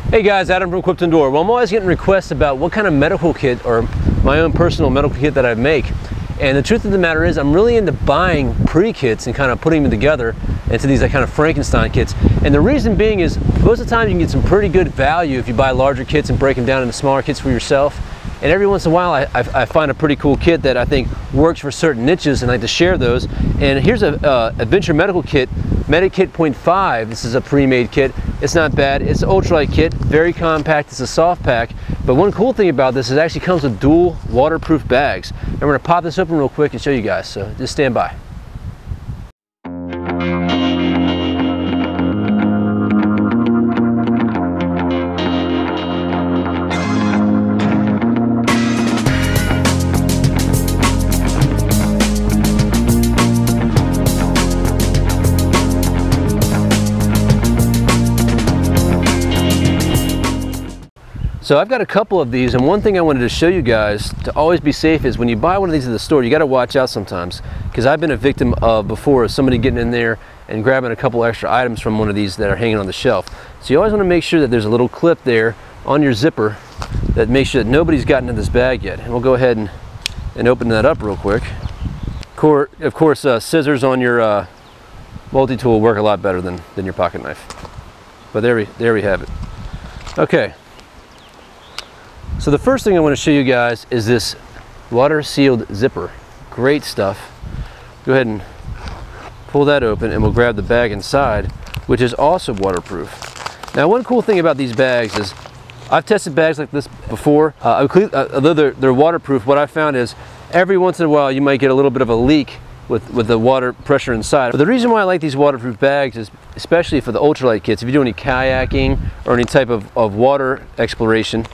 Hey guys, Adam from Equipped Indoor. Well, I'm always getting requests about what kind of medical kit or my own personal medical kit that I make. And the truth of the matter is I'm really into buying pre-kits and kind of putting them together into these kind of Frankenstein kits. And the reason being is most of the time you can get some pretty good value if you buy larger kits and break them down into smaller kits for yourself. And every once in a while I find a pretty cool kit that I think works for certain niches and I like to share those. And here's a Adventure Medical Kit, Medikit 0.5. This is a pre-made kit. It's not bad. It's an ultralight kit, very compact. It's a soft pack. But one cool thing about this is it actually comes with dual waterproof bags. And we're gonna pop this open real quick and show you guys, so just stand by. So I've got a couple of these, and one thing I wanted to show you guys to always be safe is when you buy one of these at the store, you got to watch out sometimes, because I've been a victim of before somebody getting in there and grabbing a couple extra items from one of these that are hanging on the shelf. So you always want to make sure that there's a little clip there on your zipper that makes sure that nobody's gotten in this bag yet. And we'll go ahead and open that up real quick. Of course, scissors on your multi-tool work a lot better than your pocket knife. But there we have it. Okay. So the first thing I want to show you guys is this water-sealed zipper. Great stuff. Go ahead and pull that open and we'll grab the bag inside, which is also waterproof. Now, one cool thing about these bags is I've tested bags like this before. Although they're waterproof, what I found is every once in a while you might get a little bit of a leak with the water pressure inside. But the reason why I like these waterproof bags is especially for the ultralight kits. If you do any kayaking or any type of water exploration,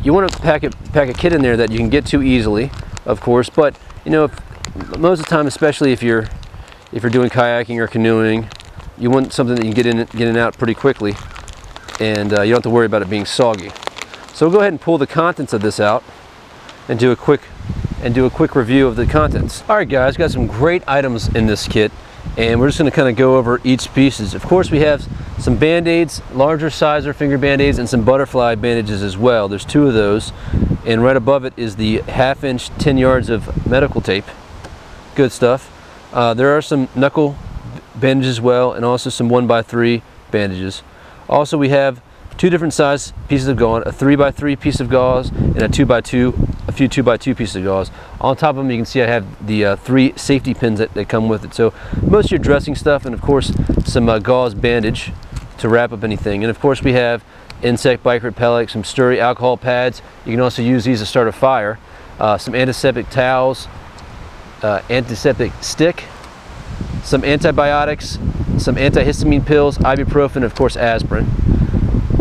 you want to pack a kit in there that you can get to easily, of course, but you know, most of the time, especially if you're doing kayaking or canoeing, you want something that you can get in and out pretty quickly, and you don't have to worry about it being soggy. So we'll go ahead and pull the contents of this out and do a quick review of the contents. All right, guys, got some great items in this kit, and we're just going to kind of go over each pieces. Of course, we have some band-aids, larger size or finger band-aids, and some butterfly bandages as well. There's two of those, and right above it is the 1/2 inch 10 yards of medical tape. Good stuff. There are some knuckle bandages as well, and also some 1x3 bandages. Also, we have two different size pieces of gauze, a 3x3 piece of gauze and a 2x2, a few 2x2 pieces of gauze. On top of them, you can see I have the 3 safety pins that come with it. So most of your dressing stuff, and of course some gauze bandage to wrap up anything. And of course we have insect bite repellent, some sturdy alcohol pads. You can also use these to start a fire. Some antiseptic towels, antiseptic stick, some antibiotics, some antihistamine pills, ibuprofen, of course aspirin.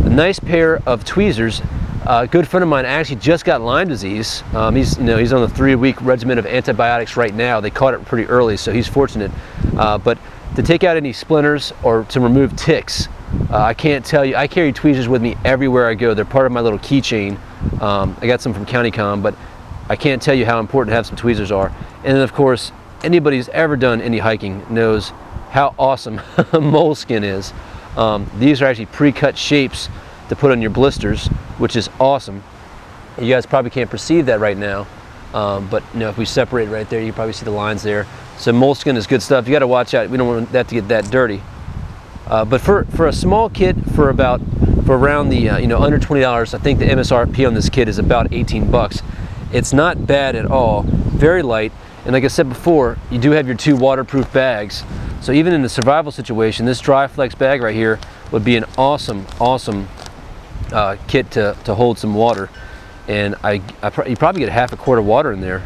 A nice pair of tweezers. A good friend of mine actually just got Lyme disease. He's on a 3-week regimen of antibiotics right now. They caught it pretty early, so he's fortunate. But to take out any splinters or to remove ticks, I can't tell you. I carry tweezers with me everywhere I go. They're part of my little keychain. I got some from CountyCom, but I can't tell you how important to have some tweezers are. And then, of course, anybody who's ever done any hiking knows how awesome moleskin is. These are actually pre-cut shapes to put on your blisters, which is awesome. You guys probably can't perceive that right now, but you know, if we separate right there, you probably see the lines there. So moleskin is good stuff. You got to watch out. We don't want that to get that dirty. But for a small kit, for around the under $20, I think the MSRP on this kit is about 18 bucks. It's not bad at all. Very light, and like I said before, you do have your 2 waterproof bags. So even in the survival situation, this dry flex bag right here would be an awesome kit to hold some water. And you probably get 1/2 quart of water in there.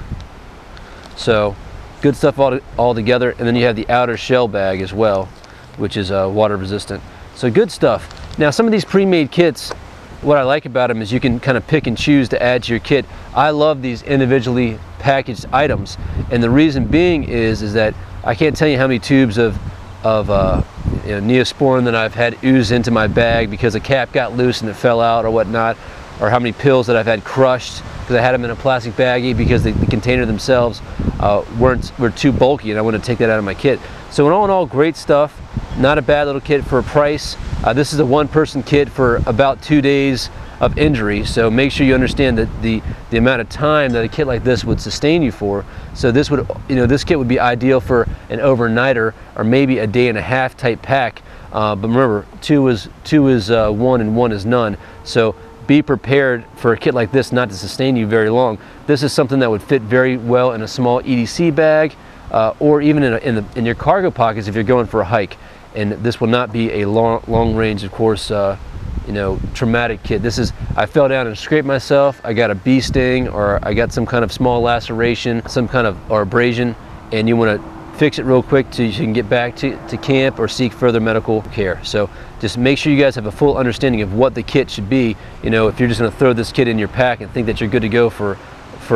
So good stuff all together. And then you have the outer shell bag as well, which is water resistant. So good stuff. Now some of these pre-made kits, what I like about them is you can kind of pick and choose to add to your kit. I love these individually packaged items, and the reason being is that I can't tell you how many tubes of Neosporin that I've had ooze into my bag because a cap got loose and it fell out or whatnot, or how many pills that I've had crushed because I had them in a plastic baggie because the container themselves were too bulky and I wanted to take that out of my kit. So in all, great stuff. Not a bad little kit for a price. This is a one-person kit for about 2 days of injury, so make sure you understand that the amount of time that a kit like this would sustain you for. So this would, this kit would be ideal for an overnighter or maybe a day and a half type pack. But remember, two is one and one is none. So be prepared for a kit like this not to sustain you very long. This is something that would fit very well in a small EDC bag, or even in your cargo pockets if you're going for a hike. And this will not be a long range, of course, traumatic kit. This is, I fell down and scraped myself, I got a bee sting, or I got some kind of small laceration, some kind of or abrasion, and you want to fix it real quick so you can get back to camp or seek further medical care. So just make sure you guys have a full understanding of what the kit should be. If you're just going to throw this kit in your pack and think that you're good to go for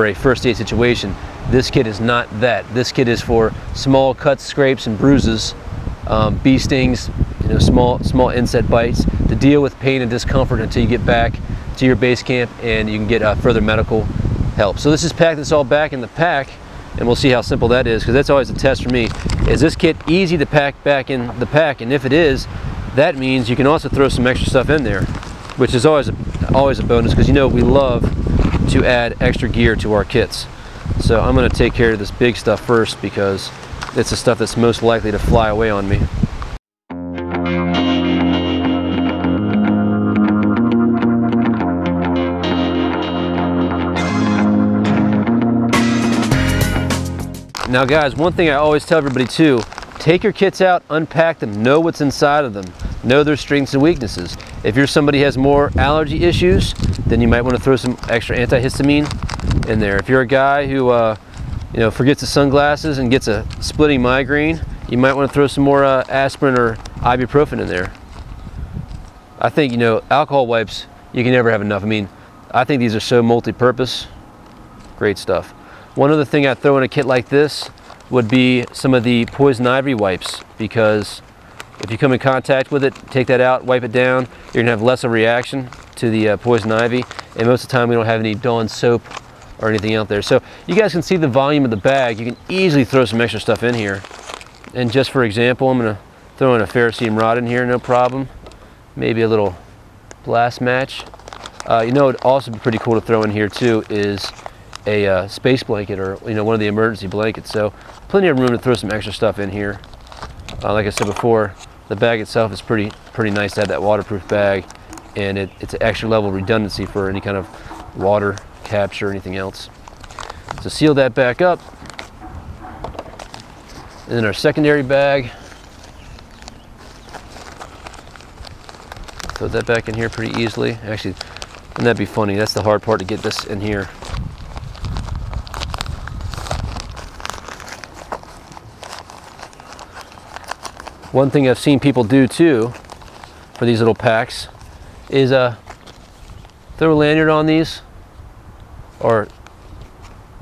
a first aid situation, this kit is not that. This kit is for small cuts, scrapes, and bruises, bee stings, small insect bites, to deal with pain and discomfort until you get back to your base camp and you can get further medical help. So let's just pack this all back in the pack, and we'll see how simple that is, because that's always a test for me. Is this kit easy to pack back in the pack? And if it is, that means you can also throw some extra stuff in there, which is always a bonus, because we love to add extra gear to our kits. So I'm going to take care of this big stuff first, because it's the stuff that's most likely to fly away on me. Now guys, one thing I always tell everybody too, take your kits out, unpack them, know what's inside of them, know their strengths and weaknesses. If you're somebody who has more allergy issues, then you might want to throw some extra antihistamine in there. If you're a guy who forgets his sunglasses and gets a splitting migraine, you might want to throw some more aspirin or ibuprofen in there. I think, alcohol wipes, you can never have enough. I think these are so multi-purpose. Great stuff. One other thing I'd throw in a kit like this would be some of the poison ivy wipes, because if you come in contact with it, take that out, wipe it down, you're gonna have less of a reaction to the poison ivy. And most of the time we don't have any Dawn soap or anything out there. So you guys can see the volume of the bag. You can easily throw some extra stuff in here. And just for example, I'm gonna throw in a ferrocene rod in here, no problem. Maybe a little blast match. It would also be pretty cool to throw in here too is a space blanket, or one of the emergency blankets. So plenty of room to throw some extra stuff in here. Like I said before, the bag itself is pretty nice to have that waterproof bag, and it's an extra level of redundancy for any kind of water capture or anything else. So seal that back up, and then our secondary bag, throw that back in here pretty easily. Actually, wouldn't that be funny? That's the hard part, to get this in here. One thing I've seen people do too for these little packs is throw a lanyard on these, or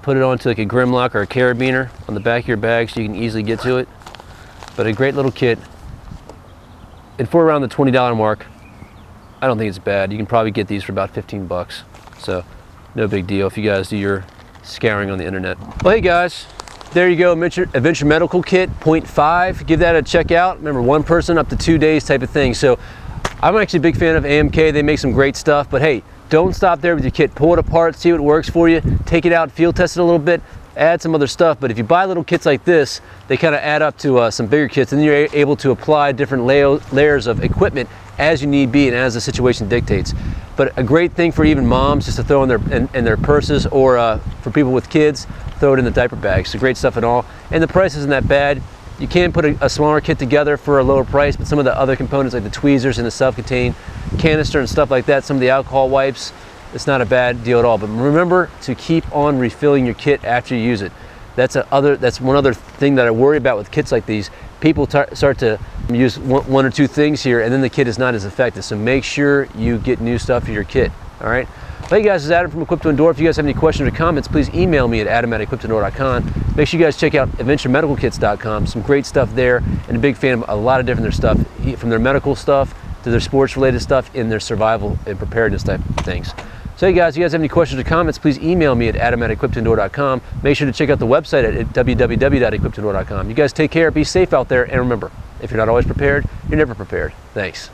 put it onto like a Grimlock or a carabiner on the back of your bag so you can easily get to it. But a great little kit, and for around the $20 mark, I don't think it's bad. You can probably get these for about 15 bucks. So no big deal if you guys do your scouring on the internet. Well, hey guys, there you go, Adventure Medical Kit 0.5. Give that a check out. Remember, one person up to 2 days type of thing. So I'm actually a big fan of AMK. They make some great stuff, but hey, don't stop there with your kit. Pull it apart, see what works for you, take it out, field test it a little bit, add some other stuff. But if you buy little kits like this, they kind of add up to some bigger kits, and then you're able to apply different layers of equipment as you need be and as the situation dictates. But a great thing for even moms, just to throw in their purses, or for people with kids, throw it in the diaper bag. So great stuff and all. And the price isn't that bad. You can put a smaller kit together for a lower price, but some of the other components like the tweezers and the self-contained canister and stuff like that, some of the alcohol wipes, it's not a bad deal at all. But remember to keep on refilling your kit after you use it. That's one other thing that I worry about with kits like these. People start to use one or two things here, and then the kit is not as effective. So make sure you get new stuff for your kit, all right? Hey guys, this is Adam from Equip to Endure. If you guys have any questions or comments, please email me at adam@equiptoendure.com. Make sure you guys check out adventuremedicalkits.com. Some great stuff there, and a big fan of a lot of different stuff, from their medical stuff to their sports related stuff in their survival and preparedness type of things. So hey guys, if you guys have any questions or comments, please email me at adam@equiptoendure.com. Make sure to check out the website at www.equiptoendure.com. You guys take care, be safe out there, and remember, if you're not always prepared, you're never prepared. Thanks.